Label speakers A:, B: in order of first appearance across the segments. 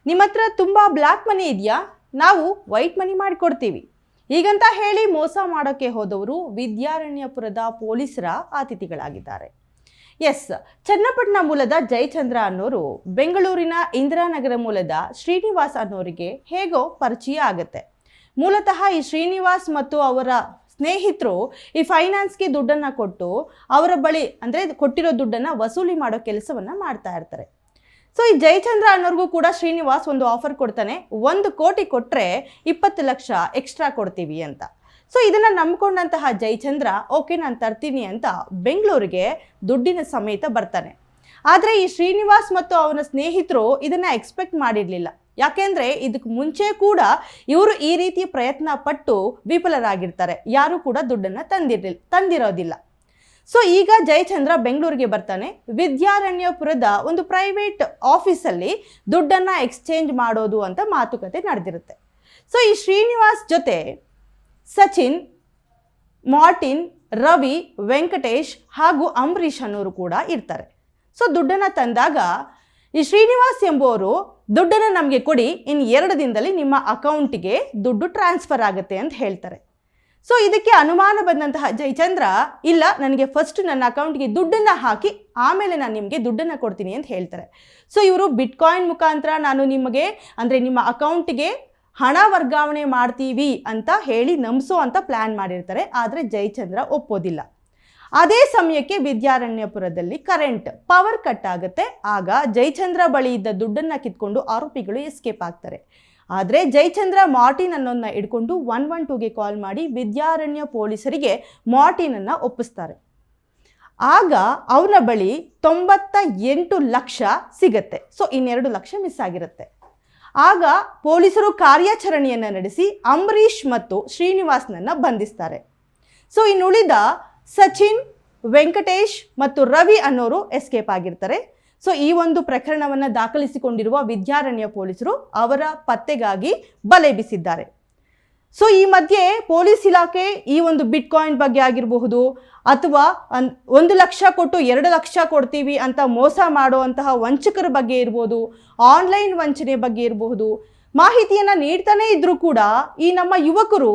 A: ನಿಮ್ಮ ಹತ್ರ ತುಂಬಾ ಬ್ಲ್ಯಾಕ್ ಮನಿ ಇದೆಯಾ? ನಾವು ವೈಟ್ ಮನಿ ಮಾಡಿಕೊಡ್ತೀವಿ. ಹೀಗಂತ ಹೇಳಿ ಮೋಸ ಮಾಡೋಕ್ಕೆ ಹೋದವರು ವಿದ್ಯಾರಣ್ಯಪುರದ ಪೊಲೀಸರ ಅತಿಥಿಗಳಾಗಿದ್ದಾರೆ. ಎಸ್, ಚನ್ನಪಟ್ಟಣ ಮೂಲದ ಜಯಚಂದ್ರ ಅನ್ನೋರು ಬೆಂಗಳೂರಿನ ಇಂದಿರಾನಗರ ಮೂಲದ ಶ್ರೀನಿವಾಸ್ ಅನ್ನೋರಿಗೆ ಹೇಗೋ ಪರಿಚಯ ಆಗುತ್ತೆ. ಮೂಲತಃ ಈ ಶ್ರೀನಿವಾಸ್ ಮತ್ತು ಅವರ ಸ್ನೇಹಿತರು ಈ ಫೈನಾನ್ಸ್ಗೆ ದುಡ್ಡನ್ನು ಕೊಟ್ಟು ಅವರ ಬಳಿ ಅಂದರೆ ಕೊಟ್ಟಿರೋ ದುಡ್ಡನ್ನು ವಸೂಲಿ ಮಾಡೋ ಕೆಲಸವನ್ನು ಮಾಡ್ತಾ ಇರ್ತಾರೆ. ಸೊ ಈ ಜಯಚಂದ್ರ ಅನ್ನೋರ್ಗೂ ಕೂಡ ಶ್ರೀನಿವಾಸ್ ಒಂದು ಆಫರ್ ಕೊಡ್ತಾನೆ, 1 ಕೋಟಿ ಕೊಟ್ಟರೆ 20 ಲಕ್ಷ ಎಕ್ಸ್ಟ್ರಾ ಕೊಡ್ತೀವಿ ಅಂತ. ಸೊ ಇದನ್ನು ನಂಬ್ಕೊಂಡಂತಹ ಜಯಚಂದ್ರ ಓಕೆ ನಾನು ತರ್ತೀನಿ ಅಂತ ಬೆಂಗಳೂರಿಗೆ ದುಡ್ಡಿನ ಸಮೇತ ಬರ್ತಾನೆ. ಆದರೆ ಈ ಶ್ರೀನಿವಾಸ್ ಮತ್ತು ಅವನ ಸ್ನೇಹಿತರು ಇದನ್ನು ಎಕ್ಸ್ಪೆಕ್ಟ್ ಮಾಡಿರಲಿಲ್ಲ. ಯಾಕೆಂದರೆ ಇದಕ್ಕೆ ಮುಂಚೆ ಕೂಡ ಇವರು ಈ ರೀತಿಯ ಪ್ರಯತ್ನ ಪಟ್ಟು ವಿಫಲರಾಗಿರ್ತಾರೆ. ಯಾರೂ ಕೂಡ ದುಡ್ಡನ್ನು ತಂದಿರೋದಿಲ್ಲ. ಸೊ ಈಗ ಜಯಚಂದ್ರ ಬೆಂಗಳೂರಿಗೆ ಬರ್ತಾನೆ. ವಿದ್ಯಾರಣ್ಯಪುರದ ಒಂದು ಪ್ರೈವೇಟ್ ಆಫೀಸಲ್ಲಿ ದುಡ್ಡನ್ನು ಎಕ್ಸ್ಚೇಂಜ್ ಮಾಡೋದು ಅಂತ ಮಾತುಕತೆ ನಡೆದಿರುತ್ತೆ. ಸೊ ಈ ಶ್ರೀನಿವಾಸ್ ಜೊತೆ ಸಚಿನ್, ಮಾರ್ಟಿನ್, ರವಿ, ವೆಂಕಟೇಶ್ ಹಾಗೂ ಅಂಬರೀಷ್ ಅನ್ನೋರು ಕೂಡ ಇರ್ತಾರೆ. ಸೊ ದುಡ್ಡನ್ನು ತಂದಾಗ ಈ ಶ್ರೀನಿವಾಸ್ ಎಂಬುವರು ದುಡ್ಡನ್ನು ನಮಗೆ ಕೊಡಿ, ಇನ್ನು 2 ದಿನದಲ್ಲಿ ನಿಮ್ಮ ಅಕೌಂಟಿಗೆ ದುಡ್ಡು ಟ್ರಾನ್ಸ್ಫರ್ ಆಗುತ್ತೆ ಅಂತ ಹೇಳ್ತಾರೆ. ಸೊ ಇದಕ್ಕೆ ಅನುಮಾನ ಬಂದಂತಹ ಜಯಚಂದ್ರ, ಇಲ್ಲ ನನಗೆ ಫಸ್ಟ್ ನನ್ನ ಅಕೌಂಟ್ಗೆ ದುಡ್ಡನ್ನು ಹಾಕಿ ಆಮೇಲೆ ನಾನು ನಿಮಗೆ ದುಡ್ಡನ್ನು ಕೊಡ್ತೀನಿ ಅಂತ ಹೇಳ್ತಾರೆ. ಸೊ ಇವರು ಬಿಟ್ಕಾಯಿನ್ ಮುಖಾಂತರ ನಾನು ನಿಮಗೆ ಅಂದರೆ ನಿಮ್ಮ ಅಕೌಂಟಿಗೆ ಹಣ ವರ್ಗಾವಣೆ ಮಾಡ್ತೀವಿ ಅಂತ ಹೇಳಿ ನಂಬಿಸೋ ಅಂತ ಪ್ಲ್ಯಾನ್ ಮಾಡಿರ್ತಾರೆ. ಆದರೆ ಜಯಚಂದ್ರ ಒಪ್ಪೋದಿಲ್ಲ. ಅದೇ ಸಮಯಕ್ಕೆ ವಿದ್ಯಾರಣ್ಯಪುರದಲ್ಲಿ ಪವರ್ ಕಟ್ ಆಗುತ್ತೆ. ಆಗ ಜಯಚಂದ್ರ ಬಳಿ ಇದ್ದ ದುಡ್ಡನ್ನು ಕಿತ್ಕೊಂಡು ಆರೋಪಿಗಳು ಎಸ್ಕೇಪ್ ಆಗ್ತಾರೆ. ಆದರೆ ಜಯಚಂದ್ರ ಮಾರ್ಟಿನ್ ಅನ್ನೋನ್ನ ಹಿಡ್ಕೊಂಡು 112ಗೆ ಕಾಲ್ ಮಾಡಿ ವಿದ್ಯಾರಣ್ಯ ಪೊಲೀಸರಿಗೆ ಮಾರ್ಟಿನನ್ನು ಒಪ್ಪಿಸ್ತಾರೆ. ಆಗ ಅವನ ಬಳಿ 98 ಲಕ್ಷ ಸಿಗತ್ತೆ. ಸೊ 2 ಲಕ್ಷ ಮಿಸ್ ಆಗಿರುತ್ತೆ. ಆಗ ಪೊಲೀಸರು ಕಾರ್ಯಾಚರಣೆಯನ್ನು ನಡೆಸಿ ಅಂಬರೀಷ್ ಮತ್ತು ಶ್ರೀನಿವಾಸ್ನನ್ನು ಬಂಧಿಸ್ತಾರೆ. ಸೊ ಇನ್ನುಳಿದ ಸಚಿನ್, ವೆಂಕಟೇಶ್ ಮತ್ತು ರವಿ ಅನ್ನೋರು ಎಸ್ಕೇಪ್ ಆಗಿರ್ತಾರೆ. ಸೊ ಈ ಒಂದು ಪ್ರಕರಣವನ್ನು ದಾಖಲಿಸಿಕೊಂಡಿರುವ ವಿದ್ಯಾರಣ್ಯ ಪೊಲೀಸರು ಅವರ ಪತ್ತೆಗಾಗಿ ಬಲೆ ಬೀಸಿದ್ದಾರೆ. ಸೊ ಈ ಮಧ್ಯೆ ಪೊಲೀಸ್ ಇಲಾಖೆ ಈ ಒಂದು ಬಿಟ್ಕಾಯಿನ್ ಬಗ್ಗೆ ಆಗಿರಬಹುದು ಅಥವಾ 1 ಲಕ್ಷ ಕೊಟ್ಟು 2 ಲಕ್ಷ ಕೊಡ್ತೀವಿ ಅಂತ ಮೋಸ ಮಾಡುವಂತಹ ವಂಚಕರ ಬಗ್ಗೆ ಇರ್ಬೋದು, ಆನ್ಲೈನ್ ವಂಚನೆ ಬಗ್ಗೆ ಇರಬಹುದು, ಮಾಹಿತಿಯನ್ನು ನೀಡ್ತಾನೇ ಇದ್ರೂ ಕೂಡ ಈ ನಮ್ಮ ಯುವಕರು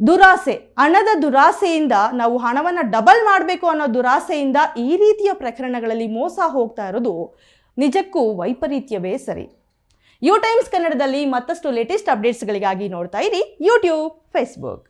A: ದುರಾಸೆ, ಹಣದ ದುರಾಸೆಯಿಂದ ನಾವು ಹಣವನ್ನು ಡಬಲ್ ಮಾಡಬೇಕು ಅನ್ನೋ ದುರಾಸೆಯಿಂದ ಈ ರೀತಿಯ ಪ್ರಕರಣಗಳಲ್ಲಿ ಮೋಸ ಹೋಗ್ತಾ ಇರೋದು ನಿಜಕ್ಕೂ ವೈಪರೀತ್ಯವೇ ಸರಿ. ಯು ಟೈಮ್ಸ್ ಕನ್ನಡದಲ್ಲಿ ಮತ್ತಷ್ಟು ಲೇಟೆಸ್ಟ್ ಅಪ್ಡೇಟ್ಸ್ಗಳಿಗಾಗಿ ನೋಡ್ತಾ ಇರಿ ಯೂಟ್ಯೂಬ್, ಫೇಸ್ಬುಕ್.